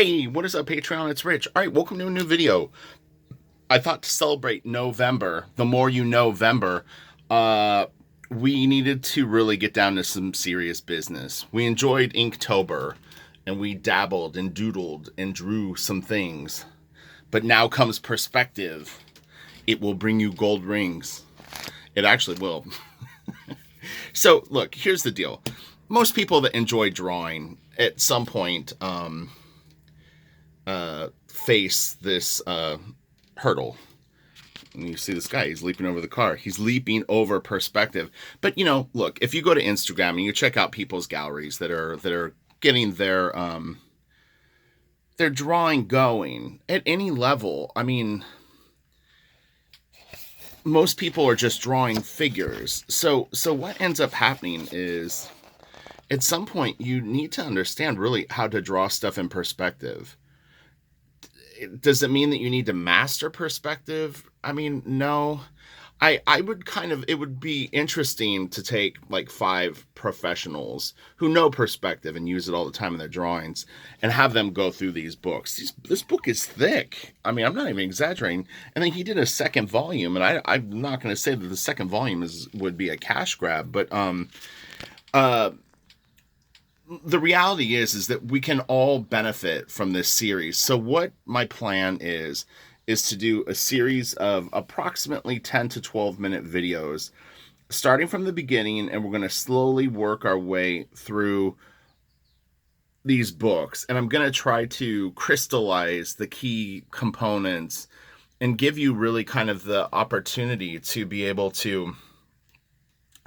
Hey, what is up, Patreon? It's Rich. All right, welcome to a new video. I thought to celebrate Know-vember, the more you know-vember, uh, we needed to really get down to some serious business. We enjoyed Inktober, and we dabbled and doodled and drew some things. But now comes perspective. It will bring you gold rings. It actually will. So, look, here's the deal. Most people that enjoy drawing at some point face this hurdle. And you see this guy, he's leaping over the car. He's leaping over perspective. But, look, if you go to Instagram and you check out people's galleries that are getting their drawing going at any level, I mean, most people are just drawing figures. So what ends up happening is at some point you need to understand really how to draw stuff in perspective. Does it mean that you need to master perspective? I mean, no. I would it would be interesting to take like 5 professionals who know perspective and use it all the time in their drawings and have them go through these books. This book is thick. I mean, I'm not even exaggerating. And then he did a second volume, and I'm not going to say that the second volume would be a cash grab, but the reality is that we can all benefit from this series. So what my plan is to do a series of approximately 10 to 12 minute videos starting from the beginning, and we're going to slowly work our way through these books, and I'm going to try to crystallize the key components and give you really kind of the opportunity to be able to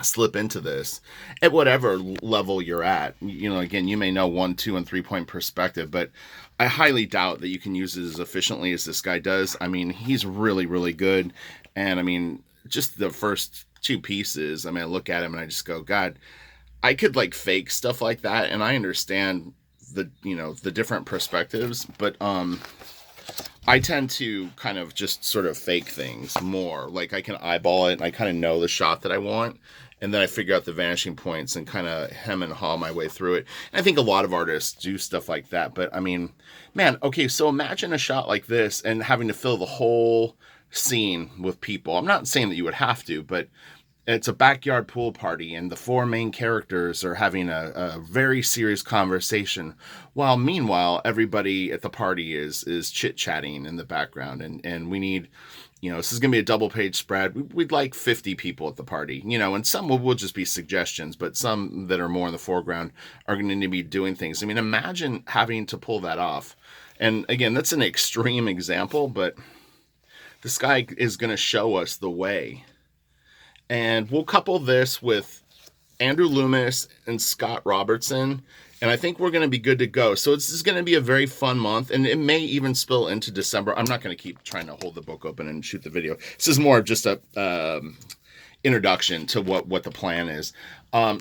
slip into this at whatever level you're at. Again, you may know 1, 2, and 3 point perspective, but I highly doubt that you can use it as efficiently as this guy does. I mean, he's really, really good. And I mean, just the first 2 pieces, I mean, I look at him and I just go, God, I could like fake stuff like that. And I understand the different perspectives, but I tend to kind of just sort of fake things more. Like I can eyeball it and I kind of know the shot that I want. And then I figure out the vanishing points and kind of hem and haw my way through it. And I think a lot of artists do stuff like that. But I mean, man, okay, so imagine a shot like this and having to fill the whole scene with people. I'm not saying that you would have to, but it's a backyard pool party and the 4 main characters are having a very serious conversation, while meanwhile everybody at the party is chit-chatting in the background, and we need, this is going to be a double page spread. We'd like 50 people at the party, and some will just be suggestions, but some that are more in the foreground are going to need to be doing things. I mean, imagine having to pull that off. And again, that's an extreme example, but this guy is going to show us the way. And we'll couple this with Andrew Loomis and Scott Robertson, and I think we're going to be good to go. So this is going to be a very fun month, and it may even spill into December. I'm not going to keep trying to hold the book open and shoot the video. This is more of just a introduction to what the plan is.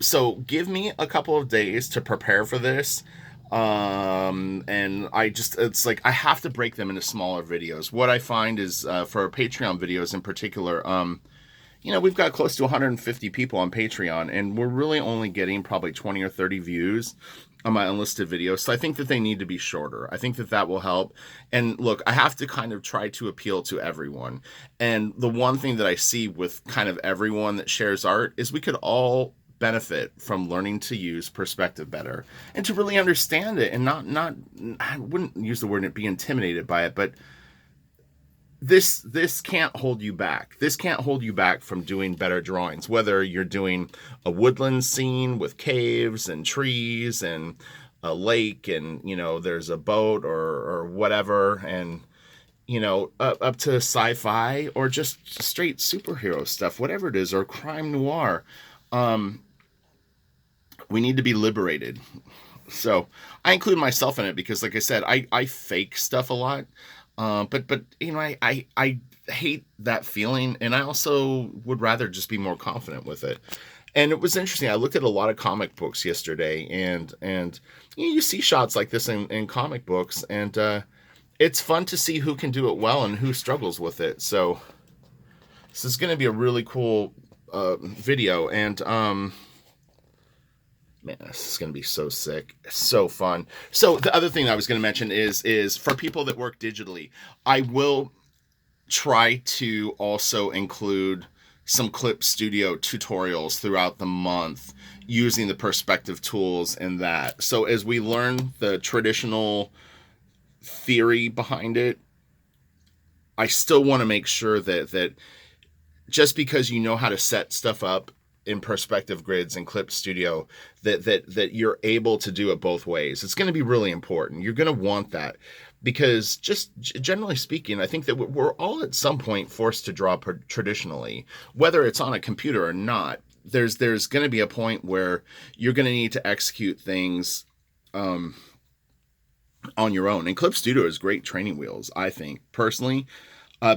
So give me a couple of days to prepare for this. And it's like I have to break them into smaller videos. What I find is for Patreon videos in particular, we've got close to 150 people on Patreon, and we're really only getting probably 20 or 30 views on my unlisted videos. So I think that they need to be shorter. I think that will help. And look, I have to kind of try to appeal to everyone. And the one thing that I see with kind of everyone that shares art is we could all benefit from learning to use perspective better and to really understand it and not I wouldn't use the word be intimidated by it, but this can't hold you back. This can't hold you back from doing better drawings, whether you're doing a woodland scene with caves and trees and a lake and, there's a boat or whatever, and, up to sci-fi or just straight superhero stuff, whatever it is, or crime noir. We need to be liberated. So I include myself in it because, like I said, I fake stuff a lot. But I hate that feeling, and I also would rather just be more confident with it. And it was interesting. I looked at a lot of comic books yesterday, and you see shots like this in comic books, and it's fun to see who can do it well and who struggles with it. So this is going to be a really cool video, and Man, this is going to be so sick, so fun. So the other thing I was going to mention is for people that work digitally, I will try to also include some clip studio tutorials throughout the month using the perspective tools in that. So as we learn the traditional theory behind it, I still want to make sure that just because you know how to set stuff up in perspective grids and clip studio, that you're able to do it both ways. It's going to be really important. You're going to want that, because just generally speaking, I think that we're all at some point forced to draw traditionally, whether it's on a computer or not. There's going to be a point where you're going to need to execute things on your own, and clip studio is great training wheels, I think personally,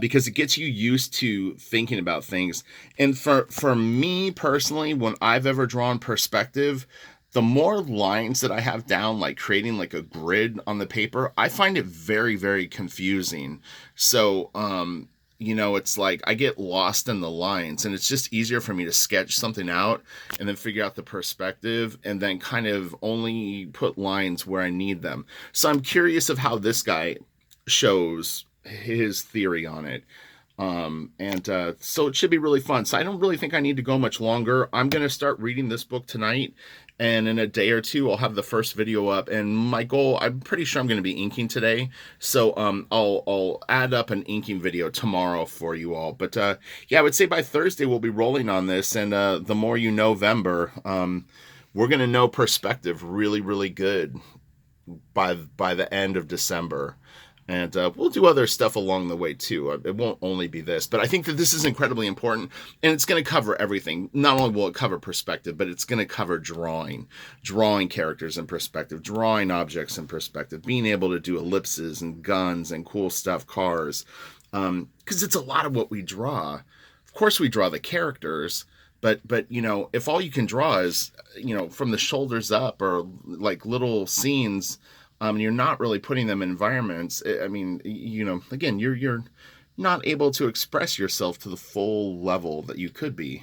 because it gets you used to thinking about things. And for me personally, when I've ever drawn perspective, the more lines that I have down, like creating like a grid on the paper, I find it very, very confusing. So, it's like I get lost in the lines, and it's just easier for me to sketch something out and then figure out the perspective and then kind of only put lines where I need them. So I'm curious of how this guy shows his theory on it. So it should be really fun. So I don't really think I need to go much longer. I'm going to start reading this book tonight, and in a day or two, I'll have the first video up. And my goal, I'm pretty sure I'm going to be inking today. So I'll add up an inking video tomorrow for you all. But yeah, I would say by Thursday, we'll be rolling on this. And the more you Know-vember, we're going to know perspective really, really good by the end of December. And we'll do other stuff along the way too. It won't only be this, but I think that this is incredibly important, and it's going to cover everything. Not only will it cover perspective, but it's going to cover drawing characters in perspective, drawing objects in perspective, being able to do ellipses and guns and cool stuff, cars, because it's a lot of what we draw. Of course, we draw the characters, but if all you can draw is from the shoulders up, or like little scenes. You're not really putting them in environments. I mean, again, you're not able to express yourself to the full level that you could be.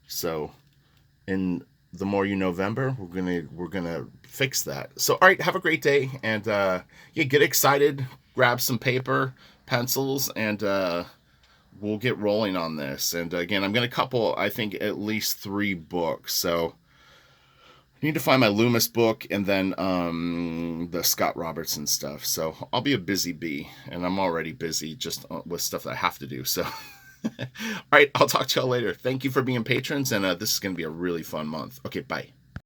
So, in the more you Know-vember, we're gonna fix that. So, all right, have a great day, and get excited. Grab some paper, pencils, and we'll get rolling on this. And again, I'm gonna couple, I think, at least 3 books. So. I need to find my Loomis book, and then the Scott Robertson stuff. So I'll be a busy bee, and I'm already busy just with stuff that I have to do. So, all right, I'll talk to y'all later. Thank you for being patrons, and this is going to be a really fun month. Okay, bye.